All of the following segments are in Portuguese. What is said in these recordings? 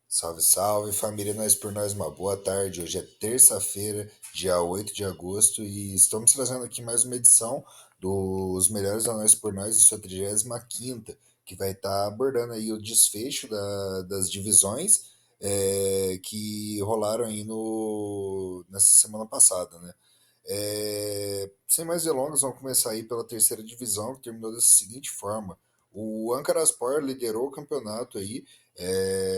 Salve, salve, família Nós por Nós, uma boa tarde. Hoje é terça-feira, dia 8 de agosto, e estamos trazendo aqui mais uma edição dos Melhores da Nós por Nós, em sua 35ª, que vai estar abordando aí o desfecho das divisões que rolaram aí nessa semana passada, né? Sem mais delongas, vamos começar aí pela terceira divisão, que terminou dessa seguinte forma. O Ankaraspor liderou o campeonato aí,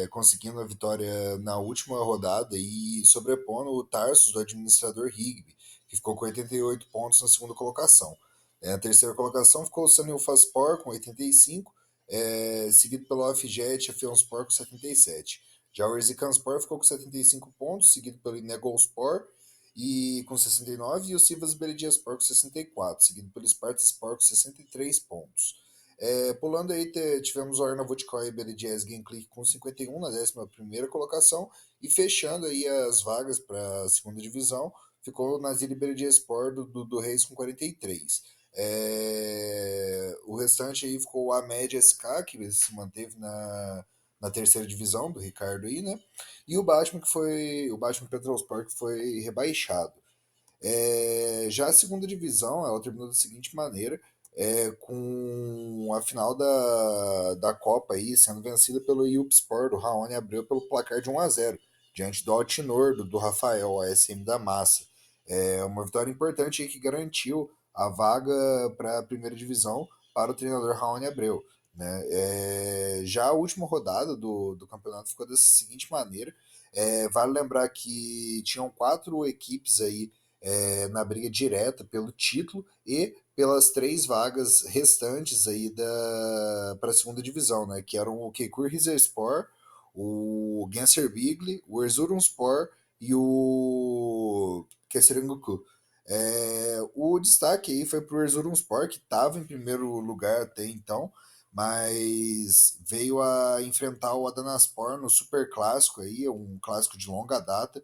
conseguindo a vitória na última rodada e sobrepondo o Tarsus do administrador Rigby, que ficou com 88 pontos na segunda colocação. Na terceira colocação ficou o Sanilfaspor com 85, seguido pelo Afjet Afionspor com 77. Já o Erzicanspor ficou com 75 pontos, seguido pelo Inegolspor e com 69, e o Sivas Berediaspor com 64, seguido pelo Spartaspor com 63 pontos. Pulando aí, tivemos o Arnavutkoy e Beredias Genclick com 51 na 11ª colocação, e fechando aí as vagas para a segunda divisão, ficou o Nazir Berediaspor do Reis com 43. O restante aí ficou a Média SK, que se manteve na terceira divisão do Ricardo aí, né? E o Batman Petrosport, que foi rebaixado. Já a segunda divisão, ela terminou da seguinte maneira, com a final da Copa aí sendo vencida pelo Iupspor do Raoni Abreu pelo placar de 1-0 diante do Altinor do Rafael, a SM da Massa. Uma vitória importante aí que garantiu a vaga para a primeira divisão para o treinador Raoni Abreu. Né? Já a última rodada do campeonato ficou dessa seguinte maneira. Vale lembrar que tinham 4 equipes aí na briga direta pelo título e pelas 3 vagas restantes aí para a segunda divisão, né? Que eram o Keikur Rizespor, o Genser Bigli, o Erzurumspor e o Kesserengoku. O destaque aí foi para o Erzurumspor, que estava em primeiro lugar até então, mas veio a enfrentar o Adanaspor no Super Clássico aí, um clássico de longa data,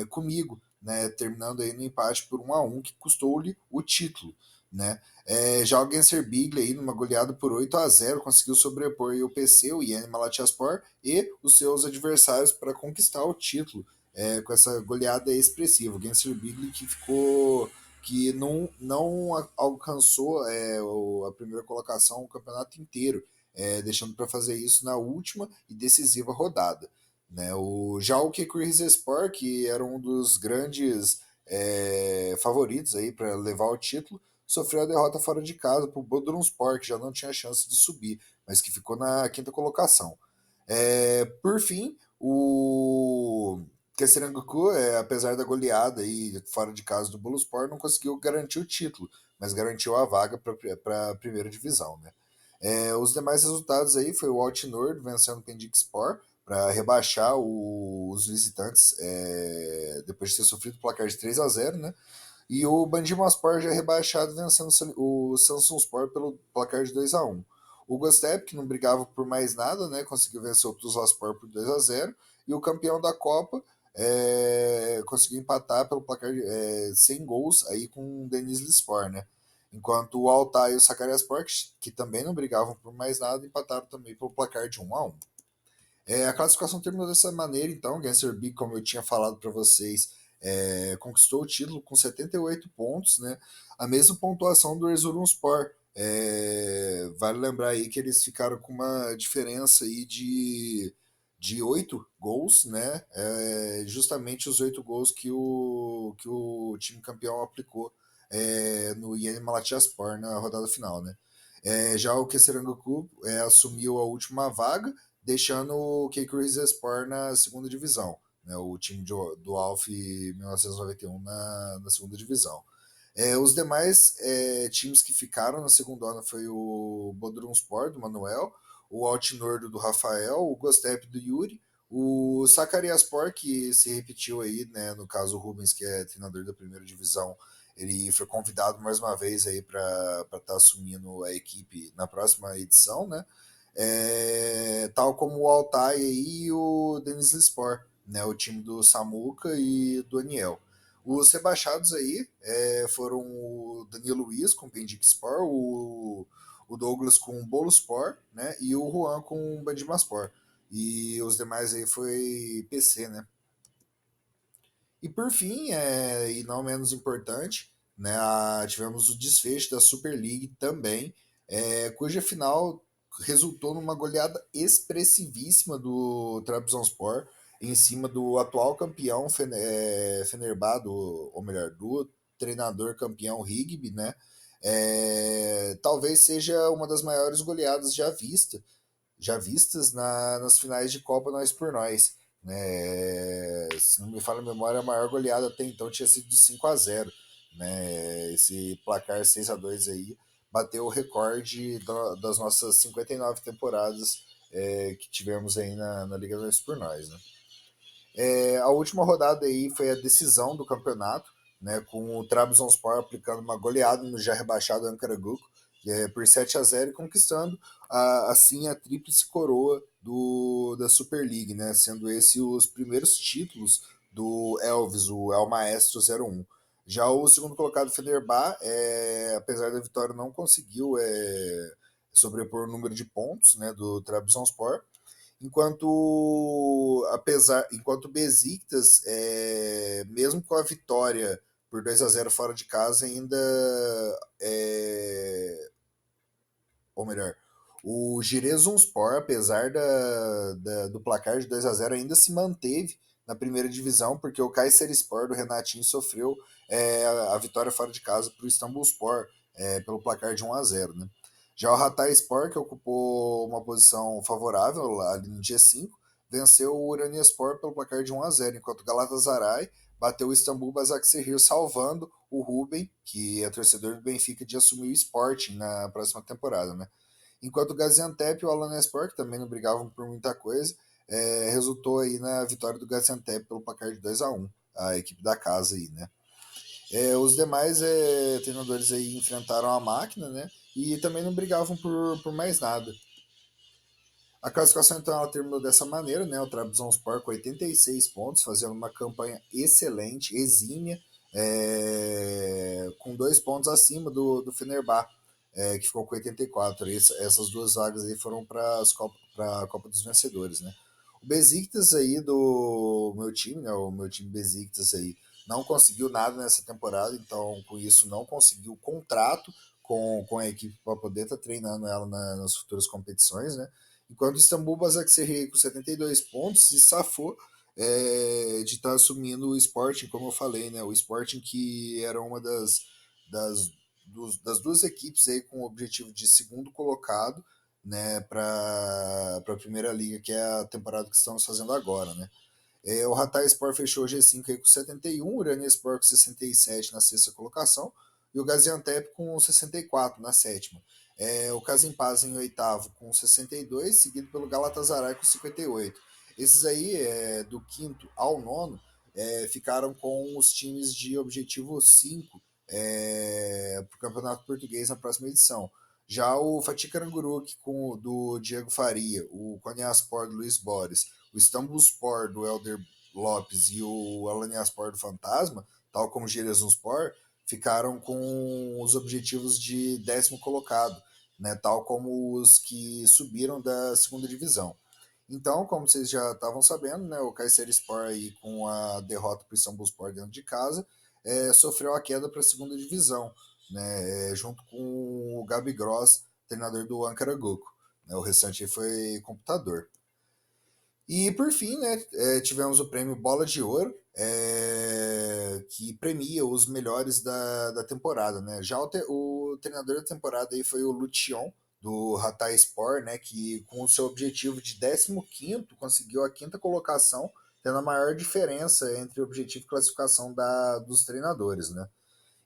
comigo, né, terminando aí no empate por 1-1, que custou-lhe o título. Né? Já o Genser Biglia, aí, numa goleada por 8-0, conseguiu sobrepor aí o PC, o Yeni Malatyaspor e os seus adversários para conquistar o título, com essa goleada expressiva. O Genser Biglia que não alcançou a primeira colocação o campeonato inteiro, deixando para fazer isso na última e decisiva rodada. Né? Já o Kekuri Rizespor, que era um dos grandes favoritos aí para levar o título, sofreu a derrota fora de casa para o Bodrumspor, que já não tinha chance de subir, mas que ficou na quinta colocação. Por fim, o Kesserangoku, apesar da goleada aí fora de casa do Boluspor, não conseguiu garantir o título, mas garantiu a vaga para a primeira divisão. Né? Os demais resultados aí foi o Altinor vencendo o Pendixpor para rebaixar os visitantes, depois de ter sofrido o placar de 3-0, né? E o Bandimospor já rebaixado vencendo o Samsunspor pelo placar de 2-1. O Gostep, que não brigava por mais nada, né, conseguiu vencer o Tuzlaspor por 2-0. E o campeão da Copa conseguiu empatar pelo placar sem gols aí com o Denis Lispor, né? Enquanto o Altai e o Sakaryaspor, que também não brigavam por mais nada, empataram também pelo placar de 1-1. A classificação terminou dessa maneira, então. O Genser Big, como eu tinha falado para vocês, conquistou o título com 78 pontos, né? A mesma pontuação do Erzurumspor. Vale lembrar aí que eles ficaram com uma diferença aí de 8 gols, né? Justamente os 8 gols que o time campeão aplicou no Yeni Malatyaspor na rodada final, né? Já o Kesserangoku assumiu a última vaga, deixando o Keiko Rizespor na segunda divisão, né, o time do Alf 1991 na segunda divisão. Os demais times que ficaram na segunda onda foi o Bodrumspor, do Manuel, o Altinordo do Rafael, o Gostep do Yuri, o Sakaryaspor, que se repetiu aí, né, no caso o Rubens, que é treinador da primeira divisão, ele foi convidado mais uma vez aí para estar assumindo a equipe na próxima edição, né? Tal como o Altai e o Denis Lispor, né, o time do Samuca e do Aniel. Os rebaixados aí foram o Danilo Luiz com o Pendixpor, o Douglas com o Boluspor, né, e o Juan com o Bandimaspor. e os demais aí foi PC, né? E por fim, e não menos importante, né, tivemos o desfecho da Super League também, cuja final resultou numa goleada expressivíssima do Trabzonspor em cima do atual campeão Fenerbahçe, ou melhor, do treinador campeão Rigby, né? Talvez seja uma das maiores goleadas já vistas nas finais de Copa Nós por Nós. Né? Se não me falha a memória, a maior goleada até então tinha sido de 5-0. Né? Esse placar 6-2 aí bateu o recorde das nossas 59 temporadas que tivemos aí na Liga Nós por Nós. Né? A última rodada aí foi a decisão do campeonato, né, com o Trabzonspor aplicando uma goleada no já rebaixado Ankara-Gucci por 7-0 e conquistando assim a tríplice coroa da Super League, né, sendo esses os primeiros títulos do Elvis, o El Maestro 01. Já o segundo colocado, Fenerbahçe, apesar da vitória, não conseguiu sobrepor o número de pontos, né, do Trabzonspor, enquanto o Besiktas, mesmo com a vitória por 2-0 fora de casa, ainda ou melhor, o Giresunspor, apesar do placar de 2-0, ainda se manteve na primeira divisão, porque o Kayserispor do Renatinho sofreu a vitória fora de casa para o Istanbulspor pelo placar de 1-0. Né? Já o Hatayspor, que ocupou uma posição favorável ali no dia 5, venceu o Uranyaspor pelo placar de 1-0, enquanto o Galatasaray bateu o Istambul Basaksehir, salvando o Ruben, que é torcedor do Benfica, de assumir o Sporting na próxima temporada. Né? Enquanto o Gaziantep e o Alanyaspor, que também não brigavam por muita coisa, resultou aí na vitória do Gaziantep pelo placar de 2-1, a equipe da casa aí, né? Os demais treinadores aí enfrentaram a máquina, né? E também não brigavam por mais nada. A classificação então ela terminou dessa maneira, né? O Trabzonspor com 86 pontos, fazendo uma campanha excelente, exímia, com 2 pontos acima do Fenerbahçe, que ficou com 84. Essas duas vagas aí foram para a Copa dos Vencedores, né? O Besiktas aí do meu time, né? O meu time Besiktas aí não conseguiu nada nessa temporada, então com isso não conseguiu contrato com a equipe para poder estar treinando ela nas futuras competições, né? Enquanto o Istambul Basaksehir com 72 pontos se safou de estar assumindo o Sporting, como eu falei, né? O Sporting que era uma das, das duas equipes aí com o objetivo de segundo colocado, né, para a primeira liga, que é a temporada que estamos fazendo agora, né? O Hatayspor fechou o G5 aí com 71, o Uranyaspor com 67 na sexta colocação e o Gaziantep com 64 na sétima. O Kasimpasa em oitavo com 62, seguido pelo Galatasaray com 58. Esses aí, do quinto ao nono, ficaram com os times de objetivo 5 para o Campeonato Português na próxima edição. Já o Fatih Karagümrük do Diego Faria, o Konyaspor do Luiz Borges, o Istanbulspor do Elder Lopes e o Alanyaspor do Fantasma, tal como o Giresunspor, ficaram com os objetivos de 10º colocado, né, tal como os que subiram da segunda divisão. Então, como vocês já estavam sabendo, né, o Kayserispor aí com a derrota para o Istanbulspor dentro de casa sofreu a queda para a segunda divisão, né, junto com o Gabi Gross, treinador do Ankara Gucci. Né, o restante foi computador. E por fim, né, tivemos o prêmio Bola de Ouro, que premia os melhores da temporada. Né? Já o treinador da temporada aí foi o Lucion, do Hatayspor, né, que com o seu objetivo de 15º conseguiu a quinta colocação, tendo a maior diferença entre o objetivo e classificação dos treinadores. Né?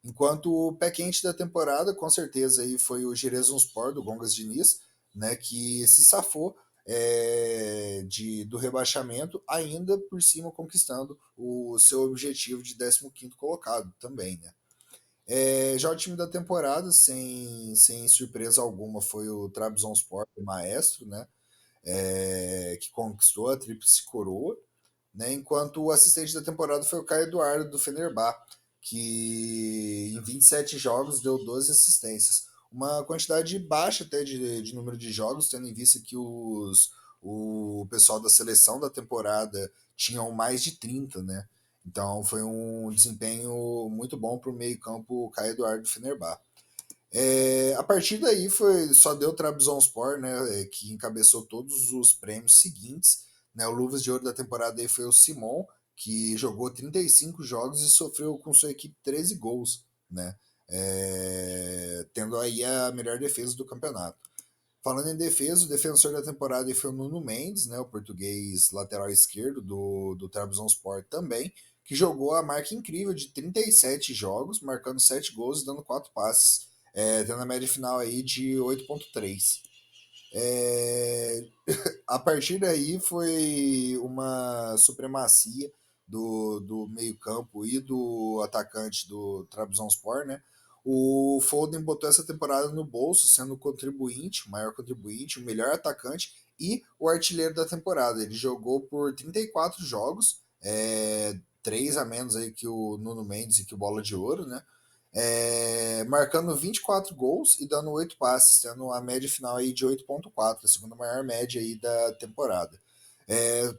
Enquanto o pé quente da temporada, com certeza, aí foi o Giresunspor, do Gongas Diniz, né, que se safou do rebaixamento, ainda por cima conquistando o seu objetivo de 15º colocado também. Né. Já o time da temporada, sem surpresa alguma, foi o Trabzonspor, o maestro, né, que conquistou a tríplice coroa, né, enquanto o assistente da temporada foi o Caio Eduardo, do Fenerbahçe, que em 27 jogos deu 12 assistências. Uma quantidade baixa até de número de jogos, tendo em vista que o pessoal da seleção da temporada tinham mais de 30, né? Então foi um desempenho muito bom para o meio-campo Caio Eduardo Fenerbahçe. A partir daí só deu Trabzonspor, né, que encabeçou todos os prêmios seguintes. Né, o Luvas de Ouro da temporada aí foi o Simon, que jogou 35 jogos e sofreu com sua equipe 13 gols, né, tendo aí a melhor defesa do campeonato. Falando em defesa, o defensor da temporada foi o Nuno Mendes, né, o português lateral esquerdo do Trabzonspor também, que jogou a marca incrível de 37 jogos, marcando 7 gols e dando 4 passes, tendo a média final aí de 8,3. É, a partir daí foi uma supremacia do meio-campo e do atacante do Trabzonspor, né? O Foden botou essa temporada no bolso, sendo o contribuinte, o maior contribuinte, o melhor atacante e o artilheiro da temporada. Ele jogou por 34 jogos, 3 a menos aí que o Nuno Mendes e que o Bola de Ouro, né? Marcando 24 gols e dando 8 passes, tendo a média final aí de 8,4, a segunda maior média aí da temporada.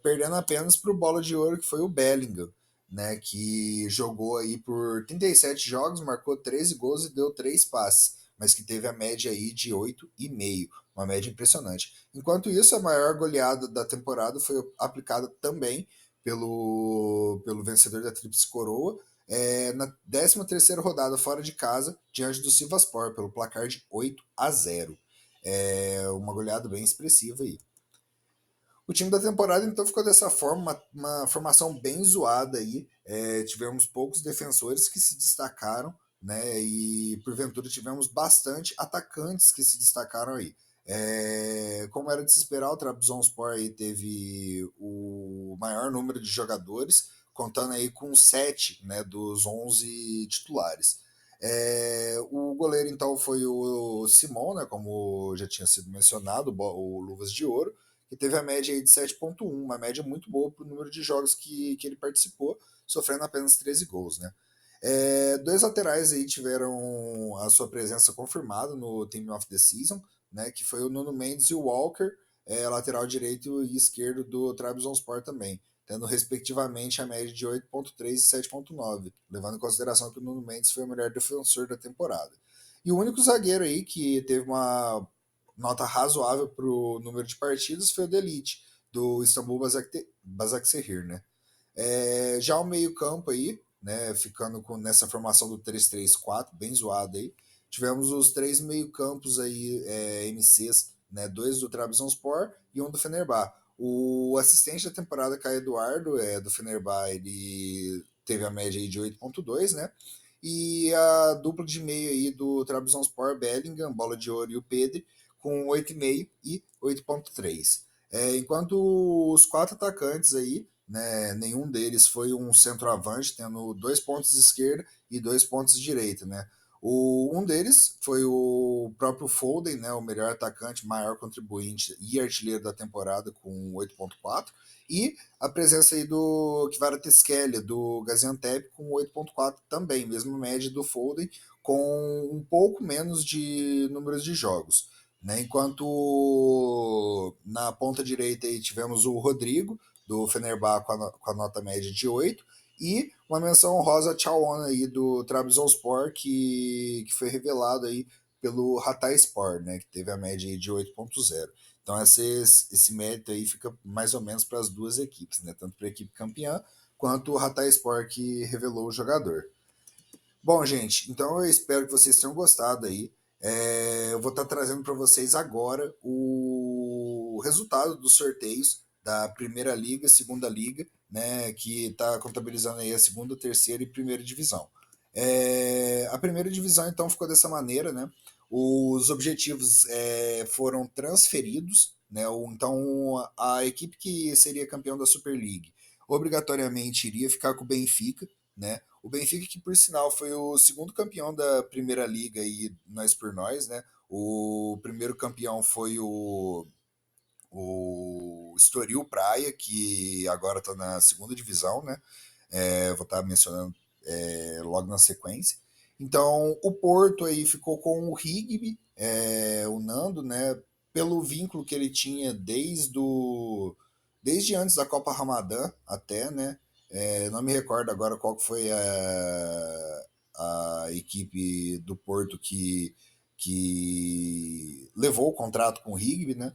Perdendo apenas para o Bola de Ouro, que foi o Bellingham, né, que jogou aí por 37 jogos, marcou 13 gols e deu 3 passes, mas que teve a média aí de 8,5, uma média impressionante. Enquanto isso, a maior goleada da temporada foi aplicada também pelo vencedor da Tríplice Coroa, na 13ª rodada fora de casa, diante do Sivasspor, pelo placar de 8-0. Uma goleada bem expressiva aí. O time da temporada então ficou dessa forma, uma formação bem zoada aí. Tivemos poucos defensores que se destacaram, né? E porventura tivemos bastante atacantes que se destacaram aí. Como era de se esperar, o Trabzonspor aí teve o maior número de jogadores, contando aí com 7, né, dos 11 titulares. O goleiro então foi o Simon, né, como já tinha sido mencionado, o Luvas de Ouro, que teve a média aí de 7,1, uma média muito boa para o número de jogos que ele participou, sofrendo apenas 13 gols, né? Dois laterais aí tiveram a sua presença confirmada no Team of the Season, né? Que foi o Nuno Mendes e o Walker, lateral direito e esquerdo do Trabzonspor também, tendo respectivamente a média de 8,3 e 7,9, levando em consideração que o Nuno Mendes foi o melhor defensor da temporada. E o único zagueiro aí que teve uma nota razoável para o número de partidas foi o da Elite, do Istambul Basaksehir, né? Já o meio-campo aí, né, ficando nessa formação do 3-3-4, bem zoado aí, tivemos os 3 meio-campos aí, MCs, né, 2 do Trabzonspor e um do Fenerbahçe. O assistente da temporada, Caio Eduardo, do Fenerbahçe, ele teve a média aí de 8,2, né? E a dupla de meio aí do Trabzonspor, Bellingham, Bola de Ouro e o Pedri, com 8,5 e 8,3. Enquanto os 4 atacantes aí, né, nenhum deles foi um centroavante, tendo 2 pontos de esquerda e 2 pontos de direita, né? Um deles foi o próprio Foden, né, o melhor atacante, maior contribuinte e artilheiro da temporada com 8,4, e a presença aí do Kvaratskhelia, do Gaziantep, com 8,4 também, mesmo média do Foden, com um pouco menos de números de jogos. Né? Enquanto na ponta direita aí tivemos o Rodrigo, do Fenerbahçe, com a nota média de 8, e uma menção honrosa a Chaon aí do Trabzonspor, que foi revelado aí pelo Hatayspor, né, que teve a média aí de 8,0. Então esse mérito aí fica mais ou menos para as duas equipes, né, tanto para a equipe campeã quanto o Hatayspor que revelou o jogador. Bom, gente, então eu espero que vocês tenham gostado aí. Eu vou estar trazendo para vocês agora o resultado dos sorteios da Primeira Liga, Segunda Liga, né, que está contabilizando aí a segunda, terceira e primeira divisão. A primeira divisão então ficou dessa maneira, né? Os objetivos foram transferidos, né? Então a equipe que seria campeão da Super League obrigatoriamente iria ficar com o Benfica, né? O Benfica, que por sinal foi o segundo campeão da Primeira Liga e nós por nós, né? O primeiro campeão foi o Estoril Praia, que agora está na segunda divisão, né? Vou estar mencionando logo na sequência. Então, o Porto aí ficou com o Rigby, o Nando, né? pelo vínculo que ele tinha desde antes da Copa Ramadã até, né? Não me recordo agora qual que foi a equipe do Porto que levou o contrato com o Rigby, né?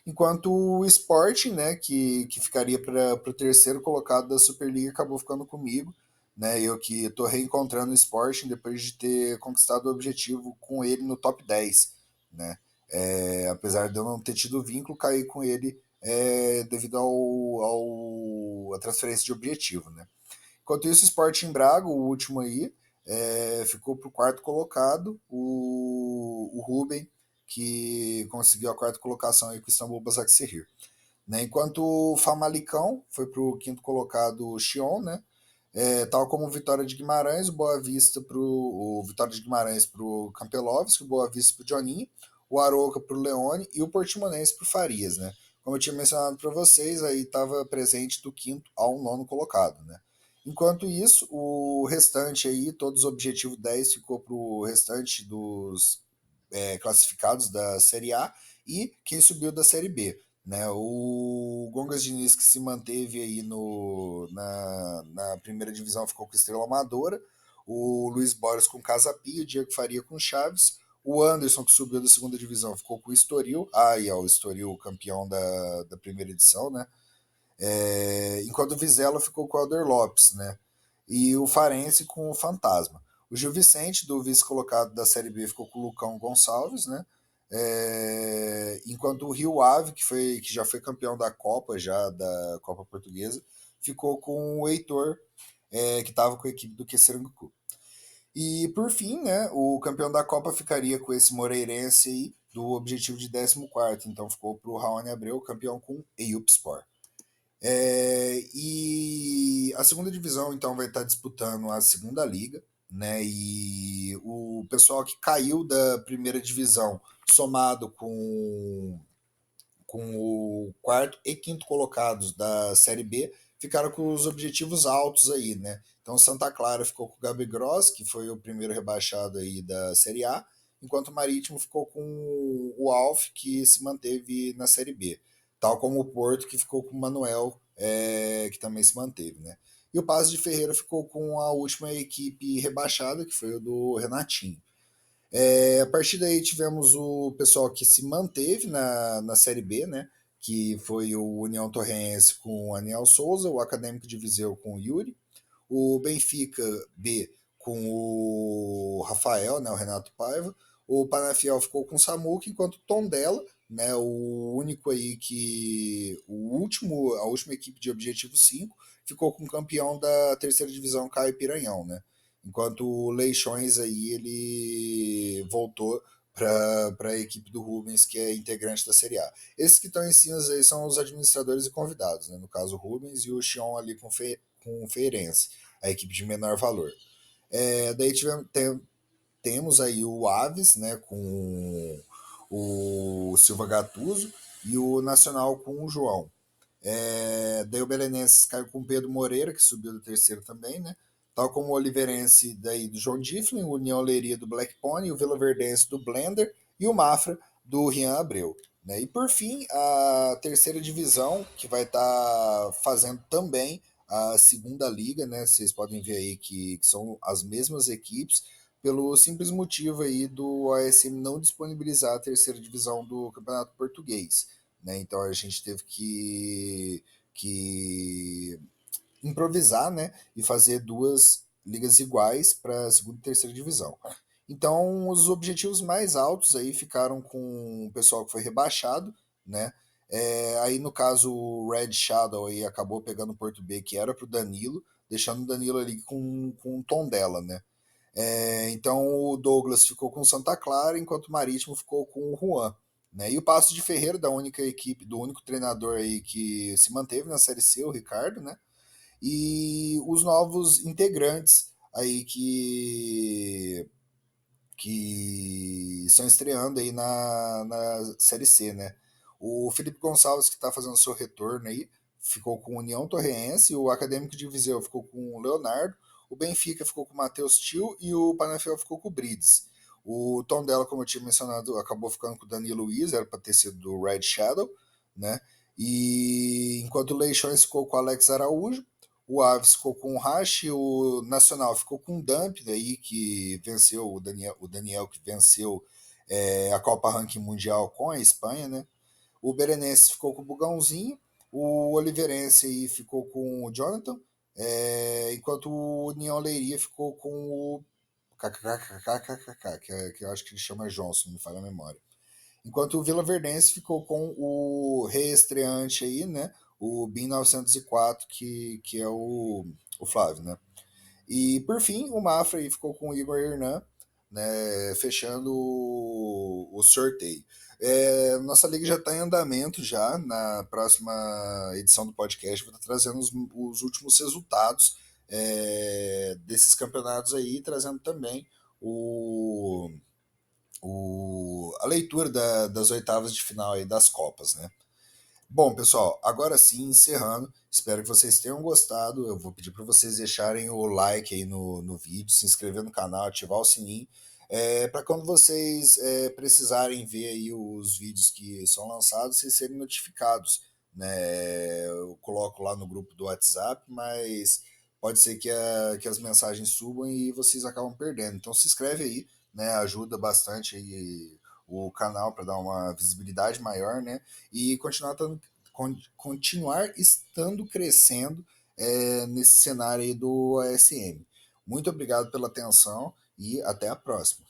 Enquanto o Sporting, né, que ficaria para o terceiro colocado da Superliga, acabou ficando comigo, né? Eu que estou reencontrando o Sporting depois de ter conquistado o objetivo com ele no top 10, né? Apesar de eu não ter tido vínculo, caí com ele devido à transferência de objetivo, né? Enquanto isso, o Sporting Braga, o último aí, ficou para o quarto colocado, o Ruben, que conseguiu a quarta colocação aí com o Istambul Basaksehir. Né? Enquanto o Famalicão foi para o quinto colocado, o Xion, né? Tal como o Vitória de Guimarães, o Boa Vista o Vitória de Guimarães para o Campelovski, o Boa Vista para o Joninho, o Arouca para o Leone e o Portimonense para o Farias, né? Como eu tinha mencionado para vocês, aí estava presente do quinto ao nono colocado, né? Enquanto isso, o restante aí, todos os objetivos 10 ficou para o restante dos classificados da Série A e quem subiu da Série B. Né? O Gongas Diniz, que se manteve aí na primeira divisão, ficou com Estrela Amadora, o Luiz Borges com Casa Pia, o Diego Faria com Chaves, o Anderson, que subiu da segunda divisão, ficou com o Estoril, o Estoril campeão da primeira edição, né? Enquanto o Vizela ficou com o Alder Lopes, né? E o Farense com o Fantasma. O Gil Vicente, do vice-colocado da Série B, ficou com o Lucão Gonçalves, né? Enquanto o Rio Ave, que já foi campeão da Copa, já da Copa Portuguesa, ficou com o Heitor, que estava com a equipe do Quecerangucu. E por fim, né, o campeão da Copa ficaria com esse Moreirense aí, do objetivo de 14º, então ficou para o Raoni Abreu, campeão com Eyupspor. E a segunda divisão então vai estar disputando a segunda liga, né? E o pessoal que caiu da primeira divisão, somado com o quarto e quinto colocados da Série B, ficaram com os objetivos altos aí, né? Então Santa Clara ficou com o Gabi Gross, que foi o primeiro rebaixado aí da Série A, enquanto o Marítimo ficou com o Alf, que se manteve na Série B, tal como o Porto, que ficou com o Manuel, que também se manteve, né? E o Passo de Ferreira ficou com a última equipe rebaixada, que foi o do Renatinho. A partir daí tivemos o pessoal que se manteve na Série B, né? Que foi o União Torrense com o Aniel Souza, o Acadêmico de Viseu com o Yuri, o Benfica B com o Rafael, né, o Renato Paiva, o Panafiel ficou com o Samuca, enquanto o Tondela, né, o único aí a última equipe de Objetivo 5, ficou com o campeão da terceira divisão, Caio Piranhão, né? Enquanto o Leixões aí, ele voltou para a equipe do Rubens, que é integrante da Série A. Esses que estão em cima aí são os administradores e convidados, né? No caso o Rubens e o Xion ali com o Feirense, a equipe de menor valor. Daí temos aí o Aves, né, com o Silva Gattuso e o Nacional com o João. Daí o Belenenses caiu com o Pedro Moreira, que subiu do terceiro também, né? Tal como o Oliveirense daí do João Difflin, o União Leiria do Black Pony, o Vila Verdense do Blender e o Mafra do Rian Abreu. Né? E por fim, a terceira divisão, que vai estar fazendo também a segunda liga, né? Vocês podem ver aí que são as mesmas equipes, pelo simples motivo aí do ASM não disponibilizar a terceira divisão do Campeonato Português. Né? Então a gente teve que improvisar, né? E fazer duas ligas iguais para a segunda e terceira divisão. Então os objetivos mais altos aí ficaram com o pessoal que foi rebaixado, né? Aí no caso o Red Shadow aí acabou pegando o Porto B, que era para o Danilo, deixando o Danilo ali com o tom dela, né? Então o Douglas ficou com o Santa Clara, enquanto o Marítimo ficou com o Juan. Né? E o Passo de Ferreira, da única equipe, do único treinador aí que se manteve na Série C, o Ricardo, né? E os novos integrantes aí que estão estreando aí na Série C, né? O Felipe Gonçalves, que está fazendo seu retorno aí, ficou com o União Torreense, o Acadêmico de Viseu ficou com o Leonardo, o Benfica ficou com o Matheus Tio e o Panafel ficou com o Brides. O tom dela, como eu tinha mencionado, acabou ficando com o Danilo Luiz, era para ter sido do Red Shadow, né? E enquanto o Leixões ficou com o Alex Araújo, o Aves ficou com o Rashi, o Nacional ficou com o Dump, daí que venceu o Daniel que venceu a Copa Ranking Mundial com a Espanha, né? O Berenense ficou com o Bugãozinho, o Oliveirense aí ficou com o Jonathan, enquanto o União Leiria ficou com o KKKKKK, que eu acho que ele chama Johnson, me falha a memória. Enquanto o Vila Verdense ficou com o reestreante aí, né? O BIM 904, que é o Flávio, né? E por fim, o Mafra aí ficou com o Igor Hernan, né, fechando o sorteio. Nossa liga já está em andamento já. Na próxima edição do podcast vou estar trazendo os últimos resultados desses campeonatos aí, trazendo também o, a leitura das oitavas de final aí das Copas, né? Bom, pessoal, agora sim, encerrando, espero que vocês tenham gostado. Eu vou pedir para vocês deixarem o like aí no vídeo, se inscrever no canal, ativar o sininho, para quando vocês precisarem ver aí os vídeos que são lançados, vocês serem notificados, né? Eu coloco lá no grupo do WhatsApp, mas pode ser que as mensagens subam e vocês acabam perdendo. Então se inscreve aí, né? Ajuda bastante aí o canal para dar uma visibilidade maior, né? E continuar estando crescendo nesse cenário aí do ASM. Muito obrigado pela atenção e até a próxima.